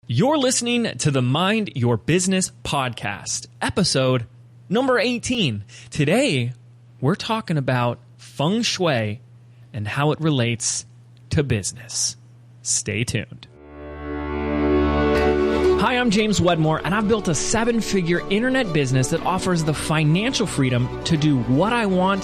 You're listening to the Mind Your Business podcast, episode number 18. Today, we're talking about Feng Shui and how it relates to business. Stay tuned. Hi, I'm James Wedmore, and I've built a 7-figure internet business that offers the financial freedom to do what I want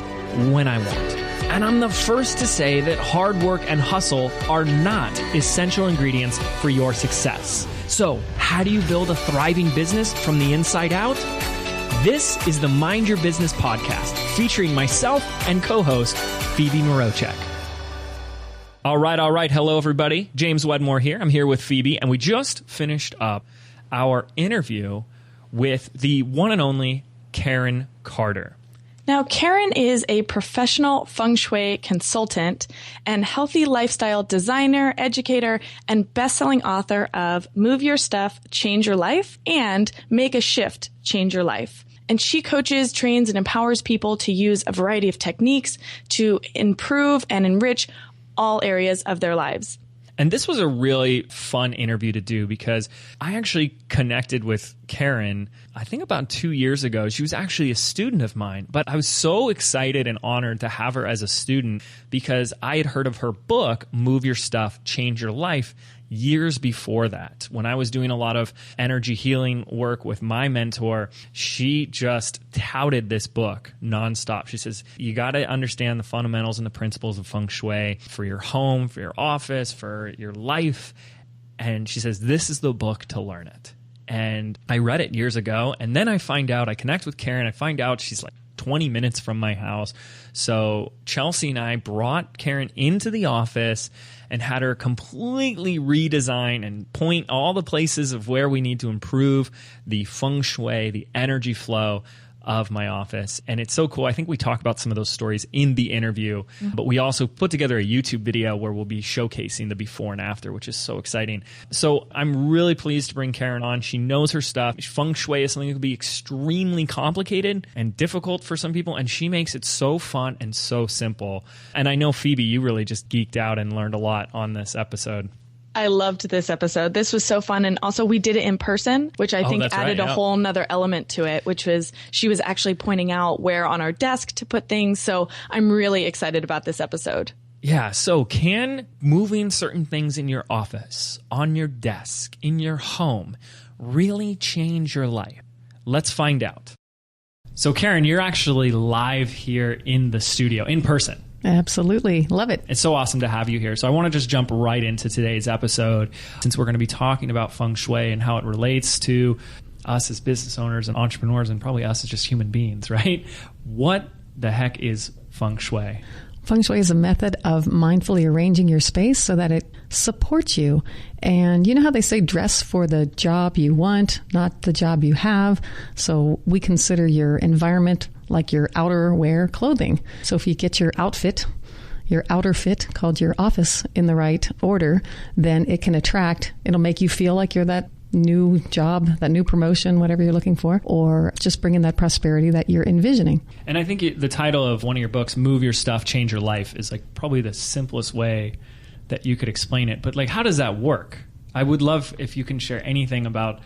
when I want. And I'm the first to say that hard work and hustle are not essential ingredients for your success. So, how do you build a thriving business from the inside out? This is the Mind Your Business podcast, featuring myself and co-host Phoebe Mroczek. All right. Hello, everybody. James Wedmore here. I'm here with Phoebe, and we just finished up our interview with the one and only Karen Carter. Now, Karen is a professional Feng Shui consultant and healthy lifestyle designer, educator, and best-selling author of Move Your Stuff, Change Your Life, and Make a Shift, Change Your Life. And she coaches, trains, and empowers people to use a variety of techniques to improve and enrich all areas of their lives. And this was a really fun interview to do because I actually connected with Karen, I think about 2 years ago. She was actually a student of mine, but I was so excited and honored to have her as a student because I had heard of her book, Move Your Stuff, Change Your Life, years before that. When I was doing a lot of energy healing work with my mentor, she just touted this book nonstop. She says, you got to understand the fundamentals and the principles of Feng Shui for your home, for your office, for your life. And she says, this is the book to learn it. And I read it years ago. And then I connect with Karen. I find out she's like 20 minutes from my house. So Chelsea and I brought Karen into the office and had her completely redesign and point all the places of where we need to improve the feng shui, the energy flow of my office. And it's so cool. I think we talk about some of those stories in the interview, but we also put together a YouTube video where we'll be showcasing the before and after, which is so exciting. So I'm really pleased to bring Karen on. She knows her stuff. Feng Shui is something that can be extremely complicated and difficult for some people, and she makes it so fun and so simple. And I know, Phoebe, you really just geeked out and learned a lot on this episode. I loved this episode. This was so fun. And also we did it in person, which I think added a whole nother element to it, which was she was actually pointing out where on our desk to put things. So I'm really excited about this episode. Yeah. So can moving certain things in your office, on your desk, in your home really change your life? Let's find out. So Karen, you're actually live here in the studio in person. Absolutely. Love it. It's so awesome to have you here. So I want to just jump right into today's episode since we're going to be talking about Feng Shui and how it relates to us as business owners and entrepreneurs and probably us as just human beings, right? What the heck is Feng Shui? Feng Shui is a method of mindfully arranging your space so that it supports you. And you know how they say dress for the job you want, not the job you have. So we consider your environment like your outerwear clothing. So if you get your outfit, your outer fit, called your office, in the right order, then it can attract, it'll make you feel like you're that new job, that new promotion, whatever you're looking for, or just bring in that prosperity that you're envisioning. And I think the title of one of your books, Move Your Stuff, Change Your Life, is like probably the simplest way that you could explain it. But like, how does that work? I would love if you can share anything about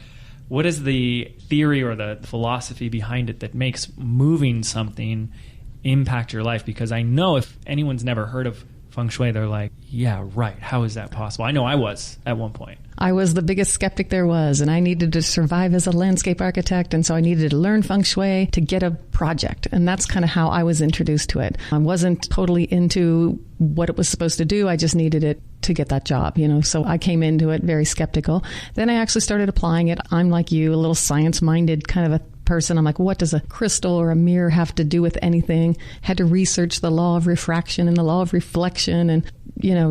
what is the theory or the philosophy behind it that makes moving something impact your life? Because I know if anyone's never heard of Feng Shui, they're like, yeah, right. How is that possible? I know I was at one point. I was the biggest skeptic there was, and I needed to survive as a landscape architect, and so I needed to learn Feng Shui to get a project, and that's kind of how I was introduced to it. I wasn't totally into what it was supposed to do. I just needed it to get that job, so I came into it very skeptical. Then I actually started applying it. I'm like you, a little science-minded kind of a person. I'm like, what does a crystal or a mirror have to do with anything? Had to research the law of refraction and the law of reflection and,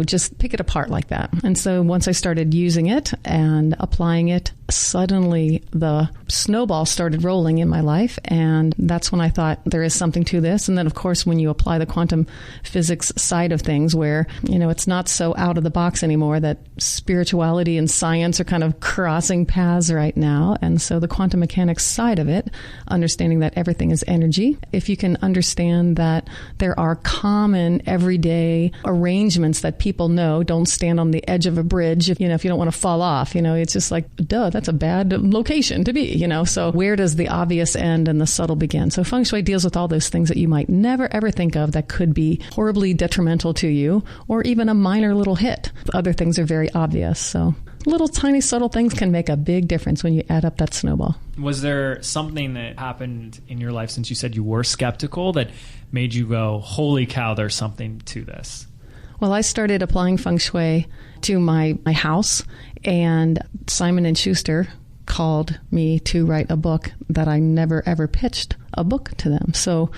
just pick it apart like that. And so once I started using it and applying it suddenly the snowball started rolling in my life. And that's when I thought there is something to this. And then, of course, when you apply the quantum physics side of things where, it's not so out of the box anymore, that spirituality and science are kind of crossing paths right now. And so the quantum mechanics side of it, understanding that everything is energy. If you can understand that there are common everyday arrangements that people know, don't stand on the edge of a bridge if you don't want to fall off. It's just like, duh, that's a bad location to be, So where does the obvious end and the subtle begin? So Feng Shui deals with all those things that you might never, ever think of that could be horribly detrimental to you, or even a minor little hit. Other things are very obvious. So little tiny subtle things can make a big difference when you add up that snowball. Was there something that happened in your life, since you said you were skeptical, that made you go, holy cow, there's something to this? Well, I started applying Feng Shui to my house, and Simon & Schuster called me to write a book that I never, ever pitched a book to them. So,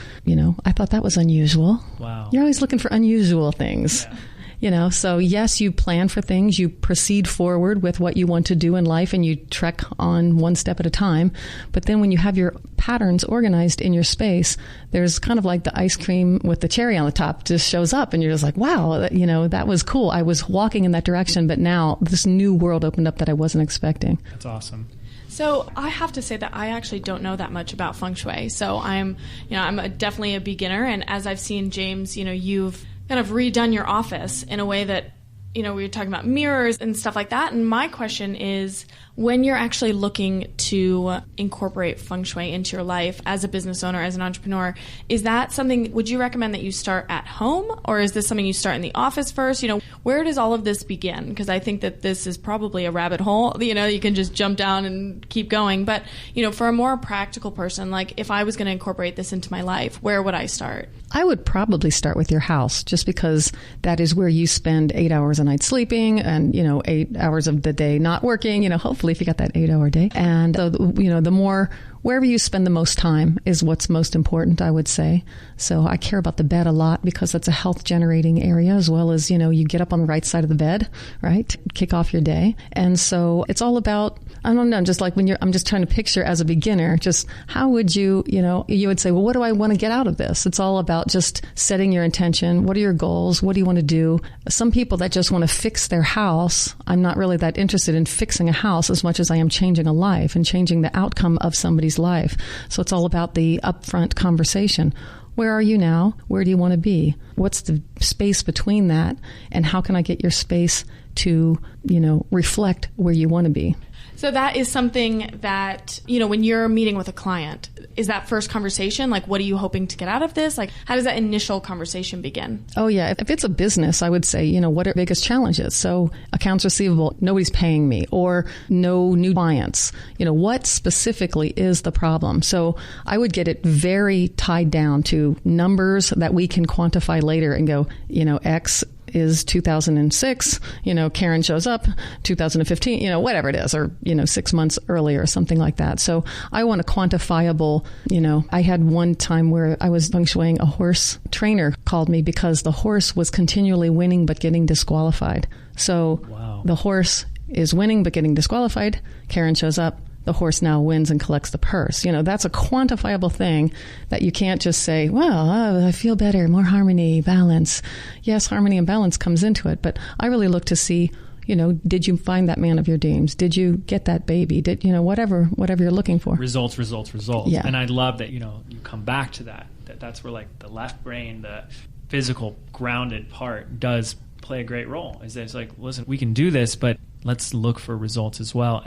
I thought that was unusual. Wow. You're always looking for unusual things. Yeah. So yes, you plan for things, you proceed forward with what you want to do in life, and you trek on one step at a time. But then when you have your patterns organized in your space, there's kind of like the ice cream with the cherry on the top just shows up, and you're just like, wow, that was cool. I was walking in that direction, but now this new world opened up that I wasn't expecting. That's awesome. So I have to say that I actually don't know that much about Feng Shui. So I'm definitely a beginner. And as I've seen, James, you've kind of redone your office in a way that, we were talking about mirrors and stuff like that. And my question is, when you're actually looking to incorporate Feng Shui into your life as a business owner, as an entrepreneur, is that something, would you recommend that you start at home, or is this something you start in the office first? Where does all of this begin? Because I think that this is probably a rabbit hole, you can just jump down and keep going. But, for a more practical person, like if I was going to incorporate this into my life, where would I start? I would probably start with your house, just because that is where you spend 8 hours a night sleeping and, 8 hours of the day not working, hopefully if you got that 8-hour day. And, the more, wherever you spend the most time is what's most important, I would say. So I care about the bed a lot because that's a health generating area, as well as, you get up on the right side of the bed, right? Kick off your day. And so it's all about, I don't know, just like I'm just trying to picture as a beginner, just how would you would say, well, what do I want to get out of this? It's all about just setting your intention. What are your goals? What do you want to do? Some people that just want to fix their house, I'm not really that interested in fixing a house as much as I am changing a life and changing the outcome of somebody's life. So it's all about the upfront conversation. Where are you now? Where do you want to be? What's the space between that? And how can I get your space to, reflect where you want to be? So that is something that, when you're meeting with a client, is that first conversation, like, what are you hoping to get out of this? Like, how does that initial conversation begin? Oh, yeah. If it's a business, I would say, what are the biggest challenges? So accounts receivable, nobody's paying me, or no new clients. What specifically is the problem? So I would get it very tied down to numbers that we can quantify later and go, X is 2006, Karen shows up 2015, whatever it is, or, 6 months earlier or something like that. So I want a quantifiable, I had one time where I was feng shuiing, a horse trainer called me because the horse was continually winning but getting disqualified. So wow. The horse is winning but getting disqualified. Karen shows up. The horse now wins and collects the purse. That's a quantifiable thing that you can't just say, well, I feel better, more harmony, balance. Yes, harmony and balance comes into it, but I really look to see, did you find that man of your dreams? Did you get that baby? Did, whatever you're looking for. Results. Yeah. And I love that, you come back to that's where like the left brain, the physical grounded part does play a great role. Is that it's like, listen, we can do this, but let's look for results as well.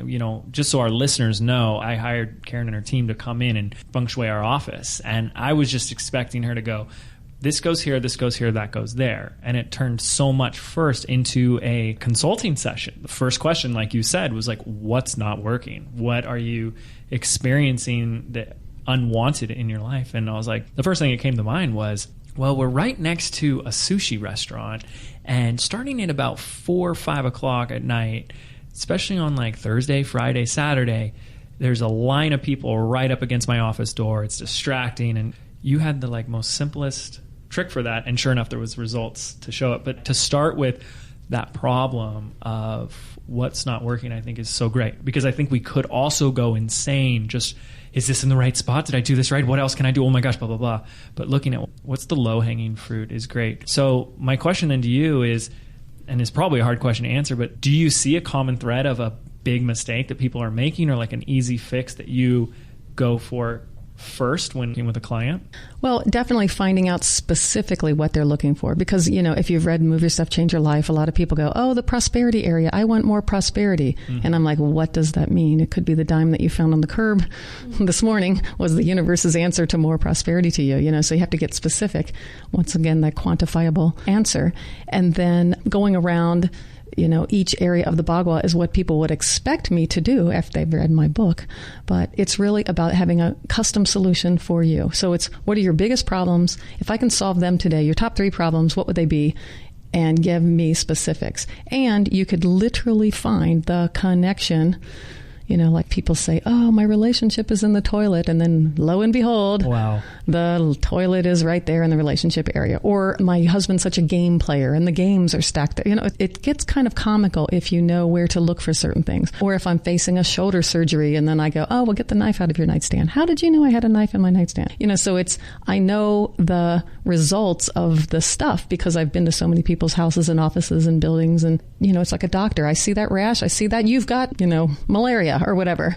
Just so our listeners know, I hired Karen and her team to come in and feng shui our office. And I was just expecting her to go, this goes here, that goes there. And it turned so much first into a consulting session. The first question, like you said, was like, what's not working? What are you experiencing that unwanted in your life? And I was like, the first thing that came to mind was, well, we're right next to a sushi restaurant, and starting at about 4 or 5 o'clock at night, especially on like Thursday, Friday, Saturday, there's a line of people right up against my office door. It's distracting, and you had the like most simplest trick for that, and sure enough, there was results to show it. But to start with that problem of what's not working, I think is so great, because I think we could also go insane. Just, is this in the right spot? Did I do this right? What else can I do? Oh my gosh, blah, blah, blah. But looking at what's the low-hanging fruit is great. So my question then to you is, and it's probably a hard question to answer, but do you see a common thread of a big mistake that people are making, or like an easy fix that you go for first when working with a client? Well, definitely finding out specifically what they're looking for. Because, if you've read Move Your Stuff, Change Your Life, a lot of people go, oh, the prosperity area, I want more prosperity. Mm-hmm. And I'm like, well, what does that mean? It could be the dime that you found on the curb this morning was the universe's answer to more prosperity to you, so you have to get specific. Once again, that quantifiable answer. And then going around, each area of the Bhagwad is what people would expect me to do if they've read my book. But it's really about having a custom solution for you. So it's, what are your biggest problems? If I can solve them today, your top 3 problems, what would they be? And give me specifics. And you could literally find the connection. Like people say, oh, my relationship is in the toilet. And then lo and behold, wow, the toilet is right there in the relationship area. Or my husband's such a game player and the games are stacked there. It gets kind of comical if you know where to look for certain things. Or if I'm facing a shoulder surgery and then I go, oh, well, get the knife out of your nightstand. How did you know I had a knife in my nightstand? So I know the results of the stuff because I've been to so many people's houses and offices and buildings. And, it's like a doctor. I see that rash. I see that you've got, malaria or whatever,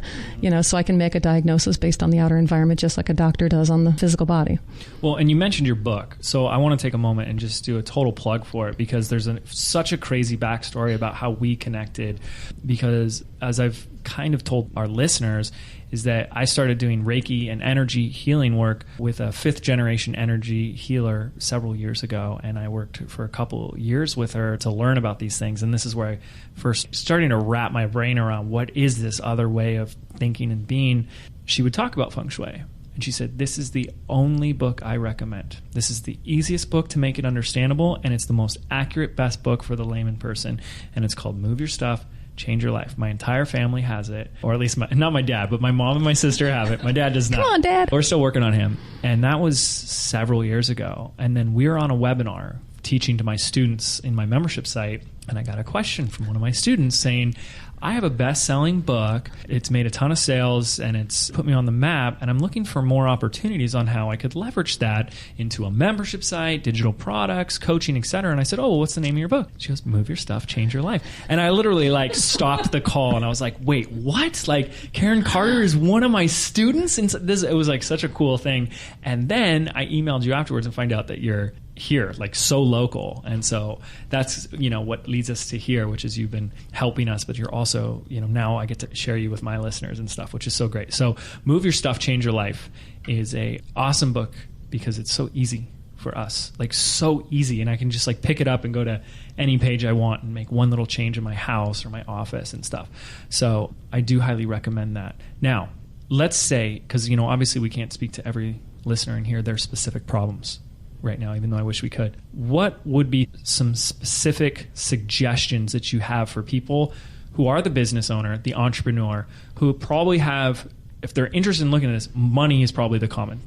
so I can make a diagnosis based on the outer environment, just like a doctor does on the physical body. Well, and you mentioned your book, so I want to take a moment and just do a total plug for it, because there's such a crazy backstory about how we connected, because as I've kind of told our listeners, is that I started doing Reiki and energy healing work with a 5th generation energy healer several years ago. And I worked for a couple years with her to learn about these things. And this is where I first starting to wrap my brain around what is this other way of thinking and being. She would talk about Feng Shui. And she said, this is the only book I recommend. This is the easiest book to make it understandable. And it's the most accurate, best book for the layman person. And it's called Move Your Stuff, Change Your Life. My entire family has it, or at least not my dad, but my mom and my sister have it. My dad does not. Come on, Dad. We're still working on him. And that was several years ago. And then we were on a webinar teaching to my students in my membership site. And I got a question from one of my students saying, I have a best-selling book. It's made a ton of sales, and it's put me on the map, and I'm looking for more opportunities on how I could leverage that into a membership site, digital products, coaching, etc. And I said, oh, well, what's the name of your book? She goes, Move Your Stuff, Change Your Life. And I literally stopped the call, and I was like, wait, what? Karen Carter is one of my students? And it was such a cool thing. And then I emailed you afterwards and find out that you're here, so local. And so that's, what leads us to here, which is you've been helping us, but you're also, now I get to share you with my listeners and stuff, which is so great. So Move Your Stuff, Change Your Life is a awesome book because it's so easy for us, so easy. And I can just pick it up and go to any page I want and make one little change in my house or my office and stuff. So I do highly recommend that. Now, let's say, because, obviously we can't speak to every listener in here, their specific problems right now, even though I wish we could. What would be some specific suggestions that you have for people who are the business owner, the entrepreneur, who probably have, if they're interested in looking at this, money is probably the common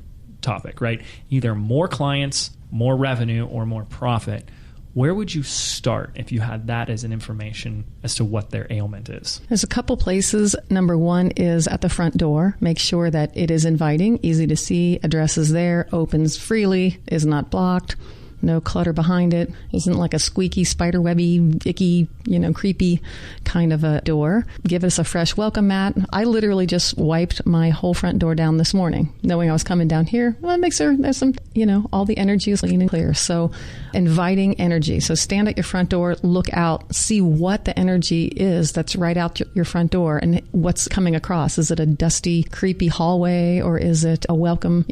topic, right? Either more clients, more revenue, or more profit. Where would you start if you had that as an information as to what their ailment is? There's a couple places. Number one is at the front door. Make sure that it is inviting, easy to see, address is there, opens freely, is not blocked. No clutter behind it. Isn't like a squeaky, spiderwebby, icky, creepy kind of a door. Give us a fresh welcome mat. I literally just wiped my whole front door down this morning, knowing I was coming down here. Well, make sure there's some, all the energy is clean and clear. So inviting energy. So stand at your front door, look out, see what the energy is that's right out your front door and what's coming across. Is it a dusty, creepy hallway, or is it a welcome,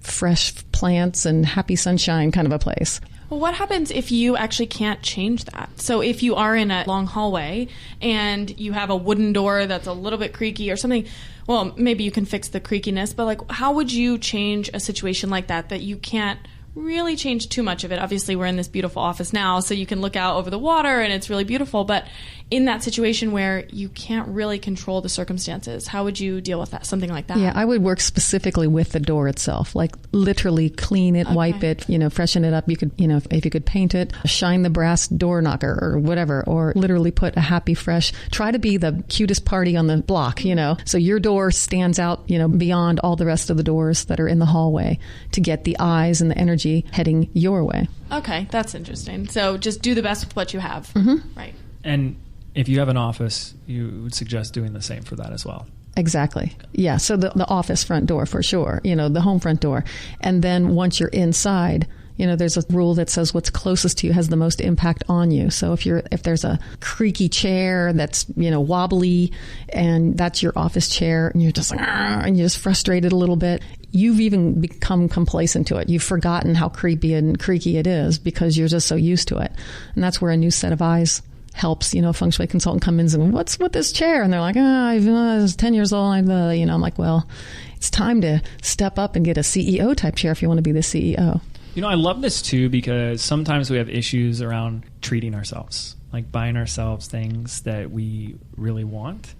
fresh plants and happy sunshine kind of a place? Well, what happens if you actually can't change that? So if you are in a long hallway and you have a wooden door that's a little bit creaky or something, well, maybe you can fix the creakiness, but how would you change a situation like that you can't really change too much of it? Obviously, we're in this beautiful office now, so you can look out over the water and it's really beautiful, but in that situation where you can't really control the circumstances, how would you deal with that? Something like that? Yeah, I would work specifically with the door itself, like literally clean it, wipe it, freshen it up. You could, if you could paint it, shine the brass door knocker or whatever, or literally put a happy, fresh, try to be the cutest party on the block, so your door stands out, beyond all the rest of the doors that are in the hallway to get the eyes and the energy heading your way. Okay, that's interesting. So just do the best with what you have. Right. And if you have an office, you would suggest doing the same for that as well. Exactly. Yeah. So the office front door for sure, the home front door. And then once you're inside, there's a rule that says what's closest to you has the most impact on you. So if there's a creaky chair that's, wobbly and that's your office chair and you're just like, and you're just frustrated a little bit, you've even become complacent to it. You've forgotten how creepy and creaky it is because you're just so used to it. And that's where a new set of eyes helps. A Feng Shui consultant come in and say, what's with this chair? And they're like, I was 10 years old. I'm like, well, it's time to step up and get a CEO type chair if you want to be the CEO. I love this too because sometimes we have issues around treating ourselves, like buying ourselves things that we really want.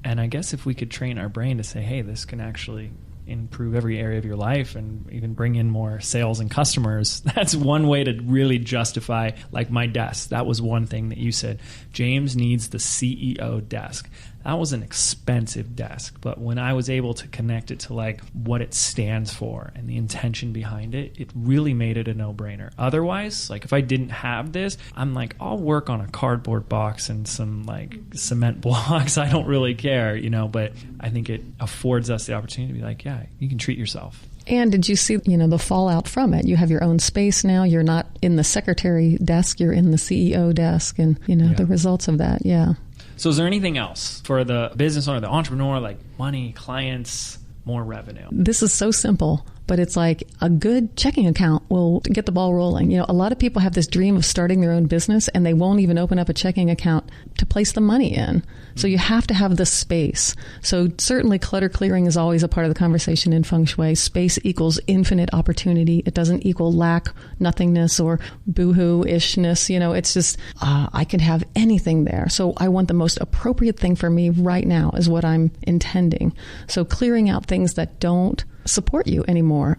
And I guess if we could train our brain to say, hey, this can actually improve every area of your life and even bring in more sales and customers, that's one way to really justify, like my desk. That was one thing that you said, James needs the CEO desk. That was an expensive desk, but when I was able to connect it to like what it stands for and the intention behind it, it really made it a no-brainer. Otherwise, like if I didn't have this, I'm like, I'll work on a cardboard box and some like cement blocks. I don't really care, but I think it affords us the opportunity to be like, yeah, you can treat yourself. And did you see, the fallout from it? You have your own space now. You're not in the secretary desk. You're in the CEO desk and, the results of that. Yeah. So is there anything else for the business owner, the entrepreneur, like money, clients, more revenue? This is so simple, but it's like a good checking account will get the ball rolling. A lot of people have this dream of starting their own business and they won't even open up a checking account to place the money in. So you have to have the space. So certainly clutter clearing is always a part of the conversation in Feng Shui. Space equals infinite opportunity. It doesn't equal lack, nothingness, or boohoo-ishness. It's just, I can have anything there. So I want the most appropriate thing for me right now is what I'm intending. So clearing out things that don't support you anymore.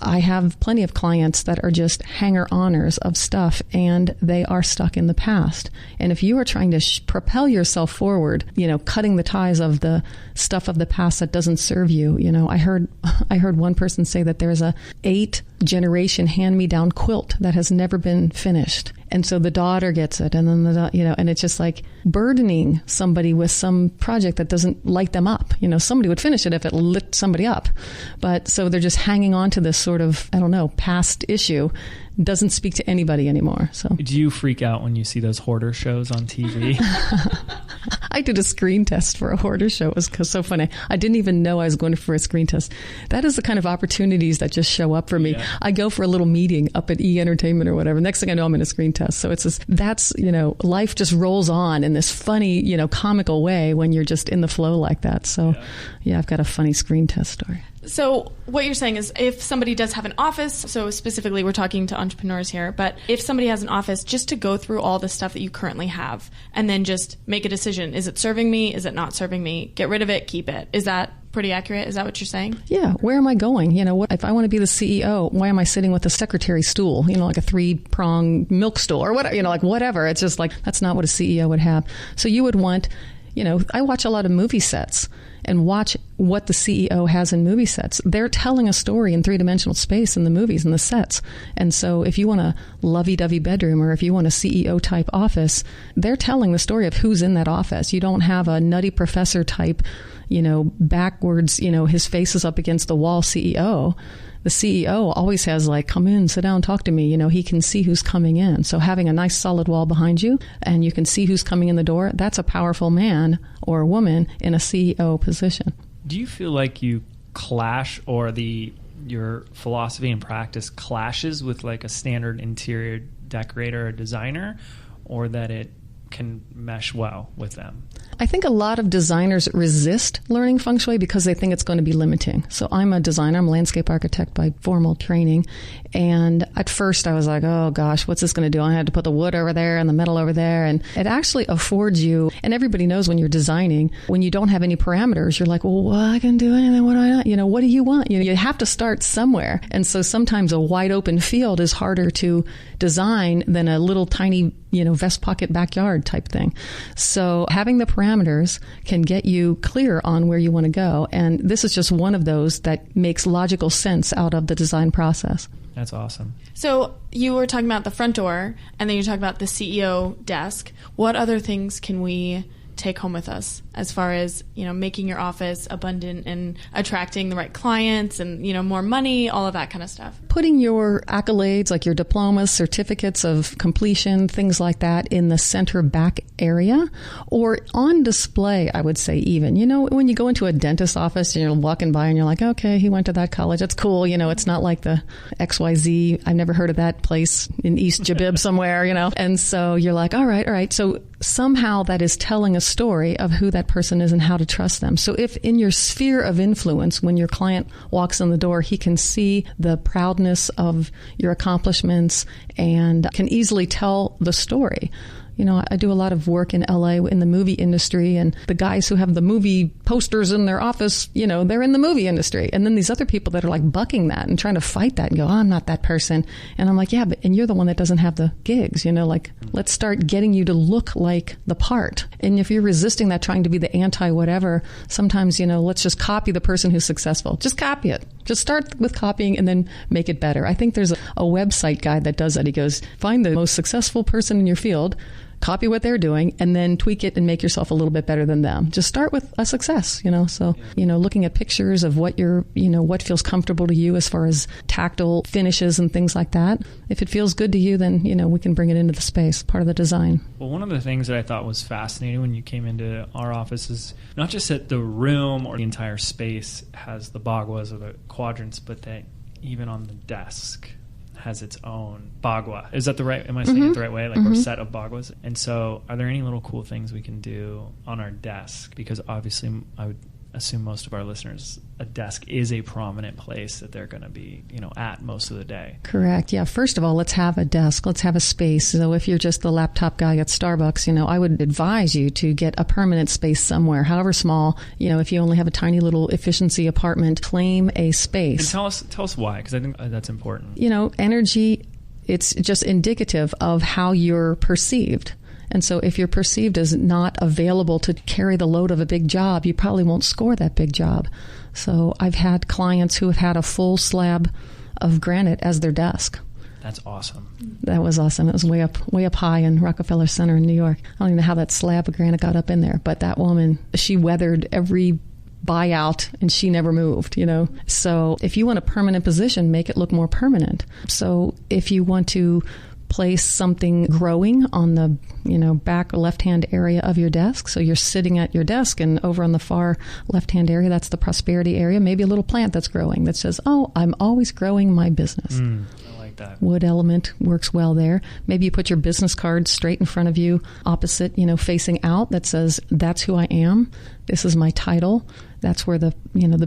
I have plenty of clients that are just hanger-oners of stuff and they are stuck in the past. And if you are trying to propel yourself forward, cutting the ties of the stuff of the past that doesn't serve you, I heard one person say that there's a 8-generation hand-me-down quilt that has never been finished. And so the daughter gets it, and then and it's just like burdening somebody with some project that doesn't light them up. Somebody would finish it if it lit somebody up. But so they're just hanging on to this sort of, past issue. Doesn't speak to anybody anymore. So do you freak out when you see those hoarder shows on TV? I did a screen test for a hoarder show. It was so funny. I didn't even know I was going for a screen test. That is the kind of opportunities that just show up for me. Yeah. I go for a little meeting up at E! Entertainment or whatever. Next thing I know, I'm in a screen test. So it's just, that's, life just rolls on in this funny, comical way when you're just in the flow like that. So yeah, I've got a funny screen test story. So what you're saying is if somebody does have an office, so specifically we're talking to entrepreneurs here, but if somebody has an office, just to go through all the stuff that you currently have and then just make a decision. Is it serving me? Is it not serving me? Get rid of it, keep it. Is that pretty accurate? Is that what you're saying? Yeah. Where am I going? If I want to be the CEO, why am I sitting with a secretary stool, like a 3-prong milk stool or whatever, like whatever. It's just like, that's not what a CEO would have. So you would want, I watch a lot of movie sets and watch what the CEO has in movie sets. They're telling a story in 3-dimensional space in the movies and the sets. And so if you want a lovey-dovey bedroom or if you want a CEO type office, they're telling the story of who's in that office. You don't have a nutty professor type, backwards, his face is up against the wall CEO. The CEO always has like, come in, sit down, talk to me. He can see who's coming in. So having a nice solid wall behind you and you can see who's coming in the door, that's a powerful man or woman in a CEO position. Do you feel like you clash or your philosophy and practice clashes with like a standard interior decorator or designer, or that it can mesh well with them? I think a lot of designers resist learning feng shui because they think it's going to be limiting. So I'm a designer. I'm a landscape architect by formal training. And at first I was like, oh gosh, what's this going to do? I had to put the wood over there and the metal over there. And it actually affords you, and everybody knows when you're designing, when you don't have any parameters, you're like, well, I can do anything. What do I not? What do you want? You have to start somewhere. And so sometimes a wide open field is harder to design than a little tiny, vest pocket backyard type thing. So having the parameters can get you clear on where you want to go. And this is just one of those that makes logical sense out of the design process. That's awesome. So you were talking about the front door, and then you talked about the CEO desk. What other things can we take home with us as far as, making your office abundant and attracting the right clients and, more money, all of that kind of stuff? Putting your accolades, like your diplomas, certificates of completion, things like that, in the center back area or on display, I would say even. When you go into a dentist office and you're walking by and you're like, okay, he went to that college. That's cool. It's not like the XYZ. I've never heard of that place in East Jabib somewhere, And so you're like, all right. So somehow that is telling a story of who that person is and how to trust them. So if in your sphere of influence, when your client walks in the door, he can see the proudness of your accomplishments and can easily tell the story. I do a lot of work in LA in the movie industry, and the guys who have the movie posters in their office, they're in the movie industry. And then these other people that are like bucking that and trying to fight that and go, I'm not that person. And I'm like, yeah, and you're the one that doesn't have the gigs, let's start getting you to look like the part. And if you're resisting that, trying to be the anti-whatever, sometimes, let's just copy the person who's successful. Just copy it. Just start with copying and then make it better. I think there's a website guide that does that. He goes, find the most successful person in your field, copy what they're doing, and then tweak it and make yourself a little bit better than them. Just start with a success, So, looking at pictures of what what feels comfortable to you as far as tactile finishes and things like that. If it feels good to you, then, we can bring it into the space, part of the design. Well, one of the things that I thought was fascinating when you came into our office is not just that the room or the entire space has the Bhagwas or the quadrants, but that even on the desk has its own Bhagwa. Is that the right, am I saying it the right way? Like our set of Bhagwas. And so are there any little cool things we can do on our desk? Because obviously I would assume most of our listeners, a desk is a prominent place that they're going to be, at most of the day. Correct. Yeah. First of all, let's have a desk. Let's have a space. So if you're just the laptop guy at Starbucks, I would advise you to get a permanent space somewhere, however small. If you only have a tiny little efficiency apartment, claim a space. And tell us why, because I think that's important. Energy, it's just indicative of how you're perceived. And so if you're perceived as not available to carry the load of a big job, you probably won't score that big job. So I've had clients who have had a full slab of granite as their desk. That's awesome. That was awesome. It was way up high in Rockefeller Center in New York. I don't even know how that slab of granite got up in there, but that woman, she weathered every buyout and she never moved, So if you want a permanent position, make it look more permanent. So if you want to place something growing on the back left-hand area of your desk. So you're sitting at your desk, and over on the far left-hand area, that's the prosperity area. Maybe a little plant that's growing that says, oh, I'm always growing my business. I like that. Wood element works well there. Maybe you put your business card straight in front of you, opposite, facing out, that says, that's who I am. This is my title. That's where the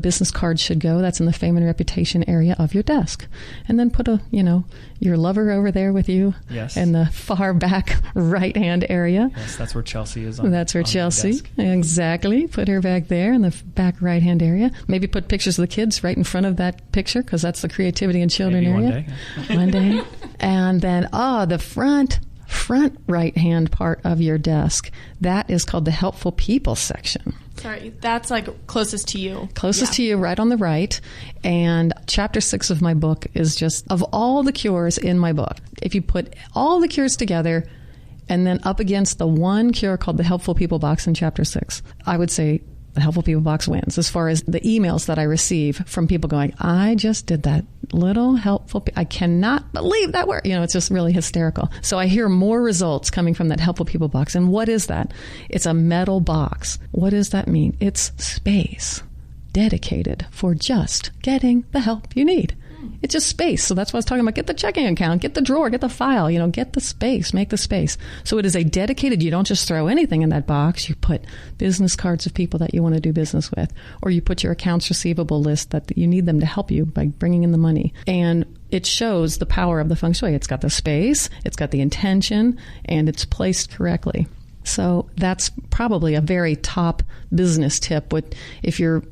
business card should go. That's in the fame and reputation area of your desk. And then put your lover over there with you. Yes. In the far back right-hand area. Yes, that's where Chelsea is. That's where Chelsea. Exactly. Put her back there in the back right-hand area. Maybe put pictures of the kids right in front of that picture, because that's the creativity in children Maybe area. One day. And then, the front right-hand part of your desk, that is called the helpful people section. Sorry, that's like closest to you. Closest to you, right on the right. And chapter 6 of my book is just, of all the cures in my book, if you put all the cures together and then up against the one cure called the helpful people box in chapter 6, I would say the helpful people box wins as far as the emails that I receive from people going, I just did that little helpful, I cannot believe that worked. It's just really hysterical. So I hear more results coming from that helpful people box. And what is that? It's a metal box. What does that mean? It's space dedicated for just getting the help you need. It's just space. So that's what I was talking about. Get the checking account, get the drawer, get the file, get the space, make the space. So it is a dedicated, you don't just throw anything in that box. You put business cards of people that you want to do business with, or you put your accounts receivable list that you need them to help you by bringing in the money. And it shows the power of the Feng Shui. It's got the space, it's got the intention, and it's placed correctly. So that's probably a very top business tip. If you're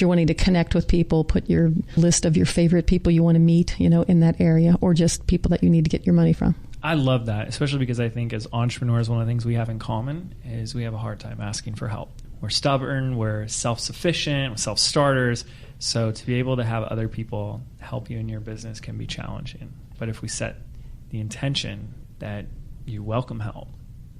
wanting to connect with people, put your list of your favorite people you want to meet, in that area, or just people that you need to get your money from. I love that, especially because I think as entrepreneurs, one of the things we have in common is we have a hard time asking for help. We're stubborn, we're self-sufficient, we're self-starters. So to be able to have other people help you in your business can be challenging. But if we set the intention that you welcome help,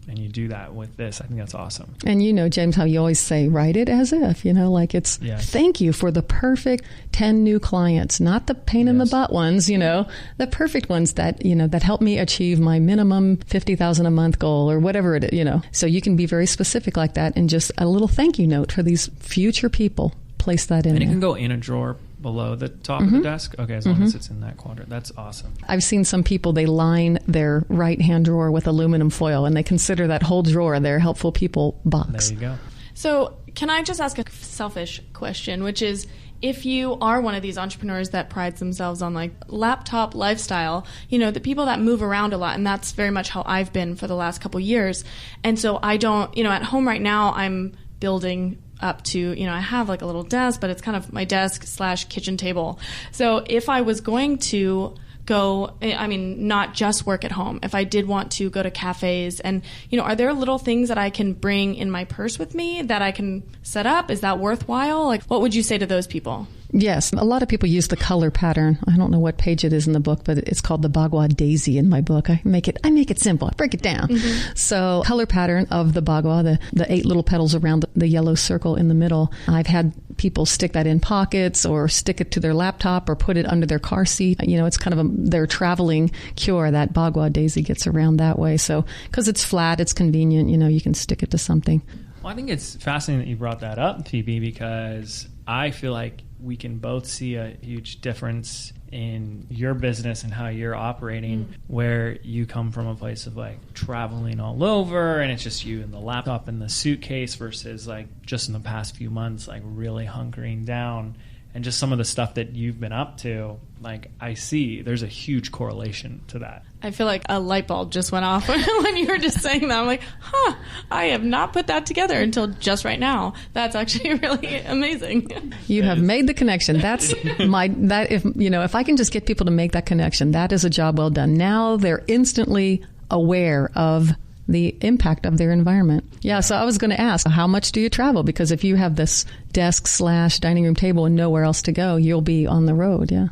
and you do that with this, I think that's awesome. And James, how you always say, write it as if, like it's thank you for the perfect 10 new clients, not the pain in the butt ones, the perfect ones that, that help me achieve my minimum $50,000 a month goal or whatever it is, So you can be very specific like that, and just a little thank you note for these future people. Place that in. And it can go in a drawer below the top of the desk? Okay, as long as it's in that quadrant. That's awesome. I've seen some people, they line their right-hand drawer with aluminum foil, and they consider that whole drawer their helpful people box. There you go. So can I just ask a selfish question, which is, if you are one of these entrepreneurs that prides themselves on like laptop lifestyle, the people that move around a lot, and that's very much how I've been for the last couple years. And so I don't, at home right now, I'm building up to, I have like a little desk, but it's kind of my desk / kitchen table. So if I was going to go, not just work at home, if I did want to go to cafes and, are there little things that I can bring in my purse with me that I can set up? Is that worthwhile? Like, what would you say to those people? Yes. A lot of people use the color pattern. I don't know what page it is in the book, but it's called the Bhagwad Daisy in my book. I make it simple. I break it down. Mm-hmm. So color pattern of the Bhagwad, the 8 little petals around the yellow circle in the middle. I've had people stick that in pockets or stick it to their laptop or put it under their car seat. It's kind of their traveling cure. That Bhagwad Daisy gets around that way. So because it's flat, it's convenient, you can stick it to something. Well, I think it's fascinating that you brought that up, Phoebe, because I feel like we can both see a huge difference in your business and how you're operating, where you come from a place of like traveling all over and it's just you and the laptop and the suitcase versus like just in the past few months, like really hunkering down. And just some of the stuff that you've been up to, like I see there's a huge correlation to that. I feel like a light bulb just went off when you were just saying that. I'm like, I have not put that together until just right now. That's actually really amazing. You have made the connection. That's if I can just get people to make that connection, that is a job well done. Now they're instantly aware of the impact of their environment. Yeah, so I was going to ask, how much do you travel? Because if you have this desk / dining room table and nowhere else to go, you'll be on the road, yeah.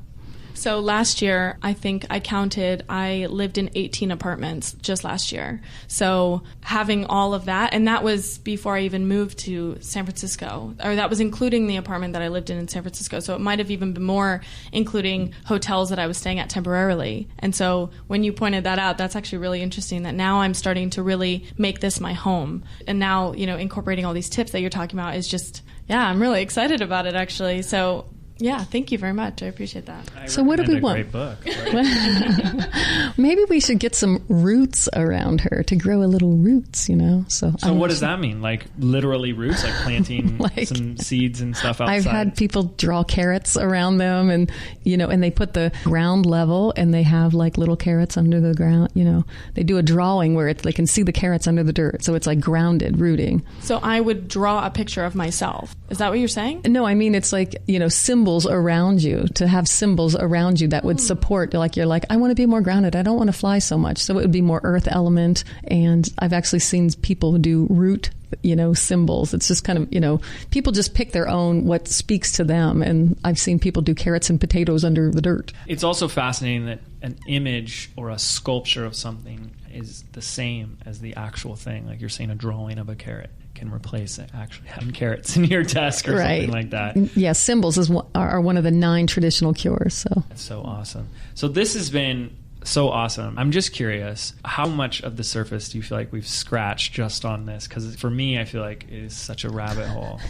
So last year, I think I lived in 18 apartments just last year. So having all of that, and that was before I even moved to San Francisco, or that was including the apartment that I lived in San Francisco. So it might have even been more, including hotels that I was staying at temporarily. And so when you pointed that out, that's actually really interesting that now I'm starting to really make this my home. And now, incorporating all these tips that you're talking about is just, I'm really excited about it actually. So yeah, thank you very much. I appreciate that. So what do we want? Great book. Right? Maybe we should get some roots around her to grow a little roots, So what does that mean? Like literally roots, like planting some seeds and stuff outside? I've had people draw carrots around them and, and they put the ground level and they have like little carrots under the ground, They do a drawing where they can see the carrots under the dirt. So it's like grounded rooting. So I would draw a picture of myself. Is that what you're saying? No, I mean, it's like, symbols around you, to have symbols around you that would support, you're like, I want to be more grounded. I don't want to fly so much. So it would be more earth element. And I've actually seen people do root, symbols. It's just kind of, people just pick their own, what speaks to them. And I've seen people do carrots and potatoes under the dirt. It's also fascinating that an image or a sculpture of something is the same as the actual thing. Like you're saying, a drawing of a carrot can replace actually having carrots in your desk or something like that. Yeah, symbols are one of the 9 traditional cures. So that's so awesome. So this has been So awesome. I'm just curious, how much of the surface do you feel like we've scratched just on this? Because for me, I feel like it is such a rabbit hole.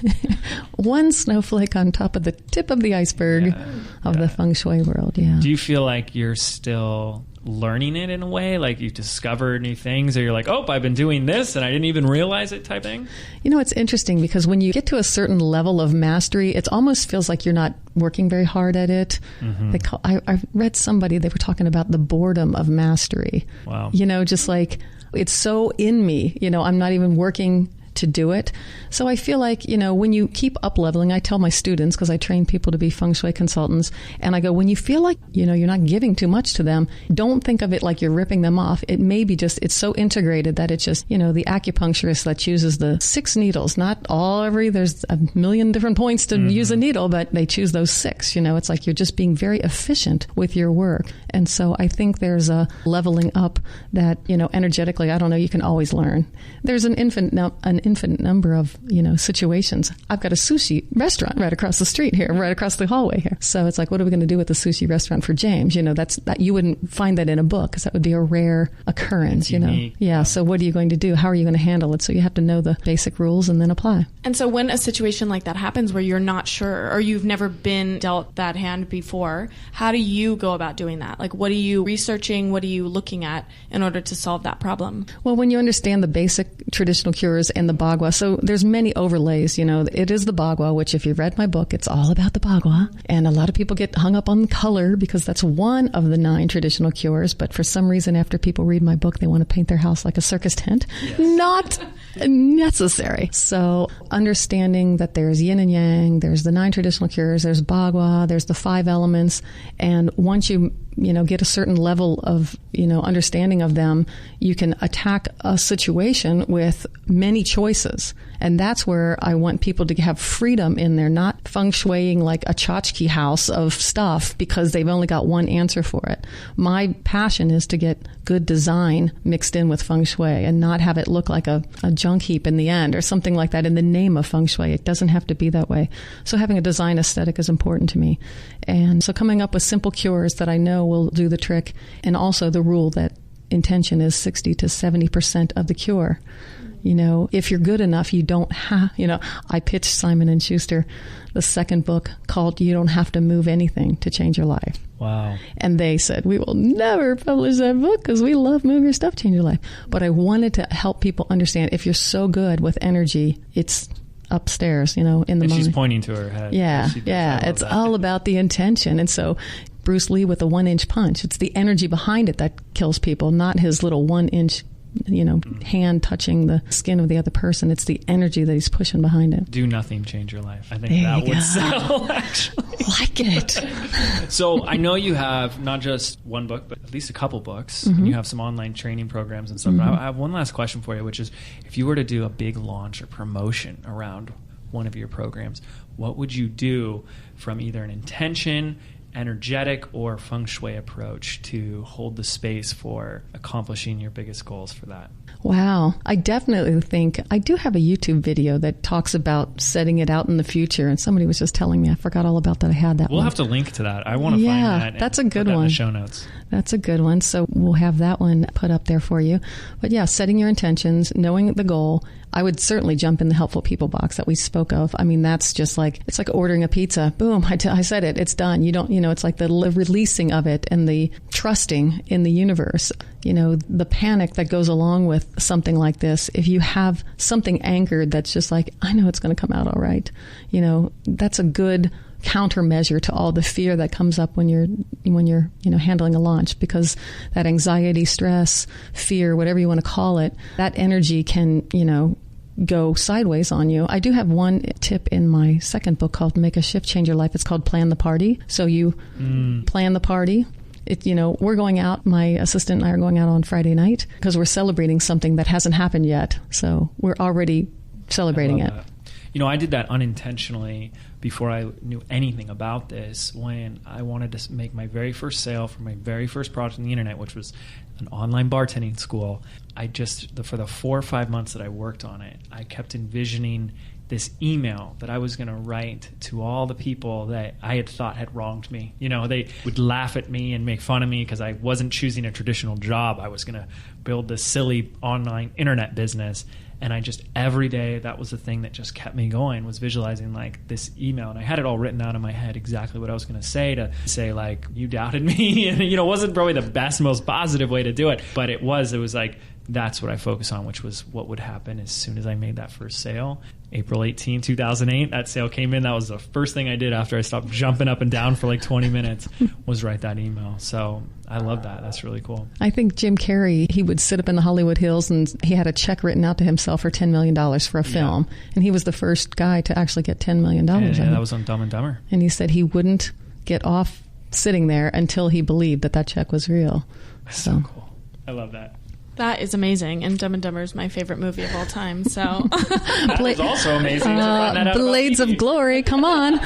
One snowflake on top of the tip of the iceberg of the Feng Shui world, yeah. Do you feel like you're still learning it in a way? Like you discover new things, or you're like, oh, I've been doing this and I didn't even realize it type thing? You know, it's interesting because when you get to a certain level of mastery, it almost feels like you're not working very hard at it. I read somebody, they were talking about the boredom of mastery. Wow. You know, just like it's so in me, you know, I'm not even working to do it. So I feel like, you know, when you keep up leveling, I tell my students, because I train people to be Feng Shui consultants, and I go, when you feel like, you know, you're not giving too much to them, don't think of it like you're ripping them off. It may be just, it's so integrated that it's just, you know, the acupuncturist that chooses the 6 needles, not there's a million different points to use a needle, but they choose those 6, you know, it's like you're just being very efficient with your work. And so I think there's a leveling up that, you know, energetically, I don't know, you can always learn. There's an infinite number of, you know, situations. I've got a sushi restaurant right across the street here, right across the hallway here. So it's like, what are we going to do with the sushi restaurant for James? You know, that you wouldn't find that in a book because that would be a rare occurrence, it's you know. unique. Yeah. So what are you going to do? How are you going to handle it? So you have to know the basic rules and then apply. And so when a situation like that happens where you're not sure or you've never been dealt that hand before, how do you go about doing that? Like, what are you researching? What are you looking at in order to solve that problem? Well, when you understand the basic traditional cures and the Bhagwad, so there's many overlays, you know, it is the Bhagwad, which if you've read my book, it's all about the Bhagwad. And a lot of people get hung up on color because that's one of the 9 traditional cures. But for some reason, after people read my book, they want to paint their house like a circus tent. Yes. Not necessary. So understanding that there's yin and yang, there's the 9 traditional cures, there's Bhagwad, there's the 5 elements. And once you know, get a certain level of, you know, understanding of them, you can attack a situation with many choices. And that's where I want people to have freedom in there, not feng shuiing like a tchotchke house of stuff because they've only got one answer for it. My passion is to get good design mixed in with feng shui and not have it look like a junk heap in the end or something like that in the name of feng shui. It doesn't have to be that way. So having a design aesthetic is important to me. And so coming up with simple cures that I know will do the trick, and also the rule that intention is 60 to 70% of the cure. You know, if you're good enough, you don't have, you know, I pitched Simon & Schuster the second book called You Don't Have to Move Anything to Change Your Life. Wow. And they said, we will never publish that book because we love Move Your Stuff, Change Your Life. But I wanted to help people understand if you're so good with energy, it's upstairs, you know, in the mind. She's pointing to her head. Yeah, it's all about the intention. And so Bruce Lee with a 1-inch punch, it's the energy behind it that kills people, not his little 1-inch, you know, hand touching the skin of the other person. It's the energy that he's pushing behind it. Do nothing, change your life. I think there that would sell, actually. Like it. So I know you have not just one book, but at least a couple books, and you have some online training programs and stuff. But I have one last question for you, which is, if you were to do a big launch or promotion around one of your programs, what would you do from either an intention, energetic, or feng shui approach to hold the space for accomplishing your biggest goals for that? Wow. I definitely think I do have a YouTube video that talks about setting it out in the future. And somebody was just telling me, I forgot all about that. I had that We'll one. have to link to that. I want to find that. That's a good put that one. In the show notes. That's a good one. So we'll have that one put up there for you. But yeah, setting your intentions, knowing the goal. I would certainly jump in the helpful people box that we spoke of. I mean, that's just like, it's like ordering a pizza. Boom. I said it. It's done. You don't, you know, it's like the releasing of it and the trusting in the universe. You know, the panic that goes along with something like this. If you have something anchored that's just like, I know it's going to come out all right. You know, that's a good countermeasure to all the fear that comes up when you're you know, handling a launch, because that anxiety, stress, fear, whatever you want to call it, that energy can, you know, go sideways on you. I do have one tip in my second book called Make a Shift, Change Your Life. It's called Plan the Party. So you plan the party. You know, we're going out, my assistant and I are going out on Friday night because we're celebrating something that hasn't happened yet. So we're already celebrating it. That. You know, I did that unintentionally before I knew anything about this, when I wanted to make my very first sale for my very first product on the internet, which was an online bartending school. I just, for the 4 or 5 months that I worked on it, I kept envisioning this email that I was going to write to all the people that I had thought had wronged me. You know, they would laugh at me and make fun of me because I wasn't choosing a traditional job. I was going to build this silly online internet business. And I just, every day, that was the thing that just kept me going, was visualizing like this email. And I had it all written out in my head, exactly what I was going to say like, you doubted me. And, you know, it wasn't probably the best, most positive way to do it. But it was like, that's what I focus on, which was what would happen as soon as I made that first sale. April 18, 2008, that sale came in. That was the first thing I did after I stopped jumping up and down for like 20 minutes was write that email. So I love that. That's really cool. I think Jim Carrey, he would sit up in the Hollywood Hills and he had a check written out to himself for $10 million for a film. And he was the first guy to actually get $10 million. Yeah, that was on Dumb and Dumber. And he said he wouldn't get off sitting there until he believed that check was real. So cool. I love that. That is amazing, and Dumb and Dumber is my favorite movie of all time. So that is also amazing. Blades of Glory, come on.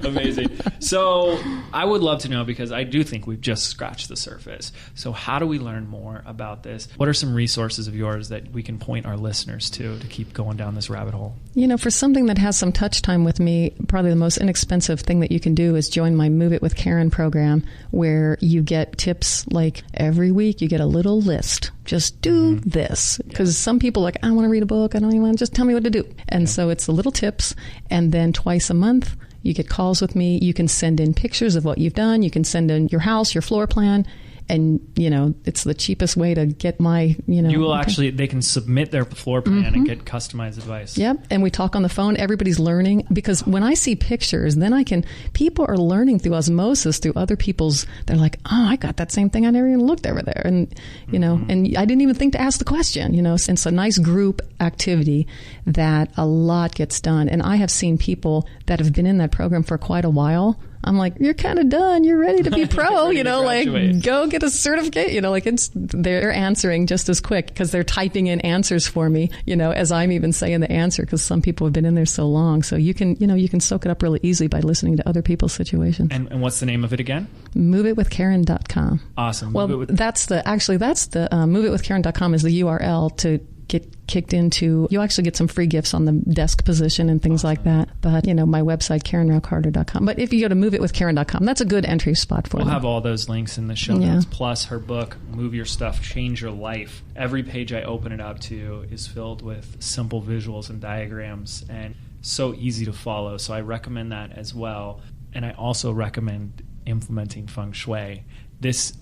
Amazing. So I would love to know, because I do think we've just scratched the surface. So how do we learn more about this? What are some resources of yours that we can point our listeners to keep going down this rabbit hole? You know, for something that has some touch time with me, probably the most inexpensive thing that you can do is join my Move It with Karen program, where you get tips like every week you get a little list. Just do this. Because some people are like, I don't want to read a book. I don't even want to, just tell me what to do. And so it's the little tips. And then twice a month, you get calls with me. You can send in pictures of what you've done. You can send in your house, your floor plan. And, you know, it's the cheapest way to get my, you know. You will actually, they can submit their floor plan and get customized advice. Yep. And we talk on the phone. Everybody's learning, because when I see pictures, then people are learning through osmosis, through other people's, they're like, oh, I got that same thing. I never even looked over there. And, you know, and I didn't even think to ask the question, you know. It's a nice group activity that a lot gets done. And I have seen people that have been in that program for quite a while. I'm like, you're kind of done. You're ready to be pro, you know, like go get a certificate, you know, like they're answering just as quick because they're typing in answers for me, you know, as I'm even saying the answer, because some people have been in there so long. So you can soak it up really easily by listening to other people's situations. And what's the name of it again? MoveItWithKaren.com. Awesome. That's the MoveItWithKaren.com is the URL to get kicked into. You actually get some free gifts on the desk position and things like that. But, you know, my website, KarenRaucarter.com. But if you go to MoveItWithKaren.com, that's a good entry spot for them. We'll have all those links in the show notes, plus her book, Move Your Stuff, Change Your Life. Every page I open it up to is filled with simple visuals and diagrams, and so easy to follow. So I recommend that as well. And I also recommend implementing Feng Shui.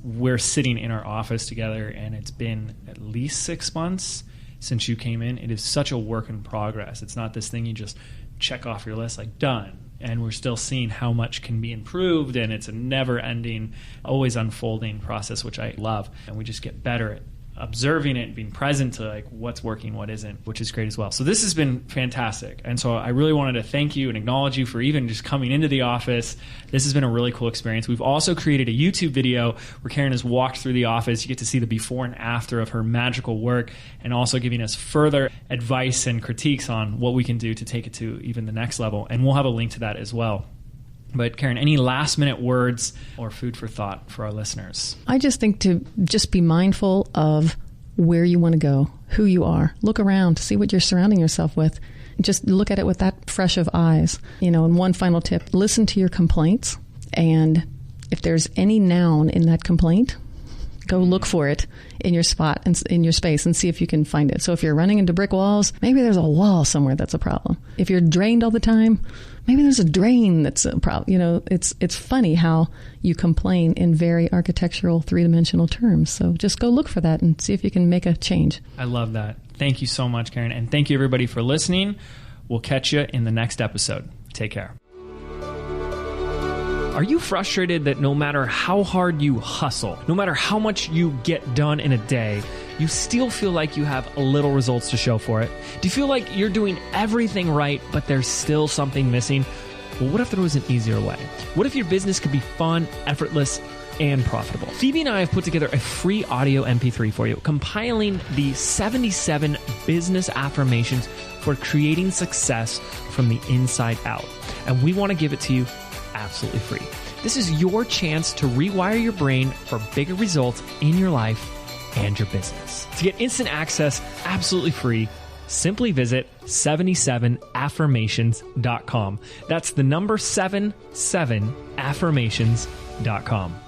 We're sitting in our office together, and it's been at least 6 months since you came in. It is such a work in progress. It's not this thing you just check off your list like done. And we're still seeing how much can be improved, and it's a never-ending, always unfolding process, which I love. And we just get better at observing it and being present to like what's working, what isn't, which is great as well. So this has been fantastic. And so I really wanted to thank you and acknowledge you for even just coming into the office. This has been a really cool experience. We've also created a YouTube video where Karen has walked through the office. You get to see the before and after of her magical work, and also giving us further advice and critiques on what we can do to take it to even the next level. And we'll have a link to that as well. But Karen, any last minute words or food for thought for our listeners? I just think to just be mindful of where you want to go, who you are. Look around, see what you're surrounding yourself with. Just look at it with that fresh of eyes. You know, and one final tip, listen to your complaints. And if there's any noun in that complaint, go look for it in your spot and in your space and see if you can find it. So if you're running into brick walls, maybe there's a wall somewhere that's a problem. If you're drained all the time, maybe there's a drain that's a problem. You know, it's funny how you complain in very architectural, three-dimensional terms. So just go look for that and see if you can make a change. I love that. Thank you so much, Karen. And thank you, everybody, for listening. We'll catch you in the next episode. Take care. Are you frustrated that no matter how hard you hustle, no matter how much you get done in a day, you still feel like you have little results to show for it? Do you feel like you're doing everything right, but there's still something missing? Well, what if there was an easier way? What if your business could be fun, effortless, and profitable? Phoebe and I have put together a free audio MP3 for you, compiling the 77 business affirmations for creating success from the inside out. And we want to give it to you absolutely free. This is your chance to rewire your brain for bigger results in your life and your business. To get instant access, absolutely free, simply visit 77affirmations.com. That's the number 77affirmations.com.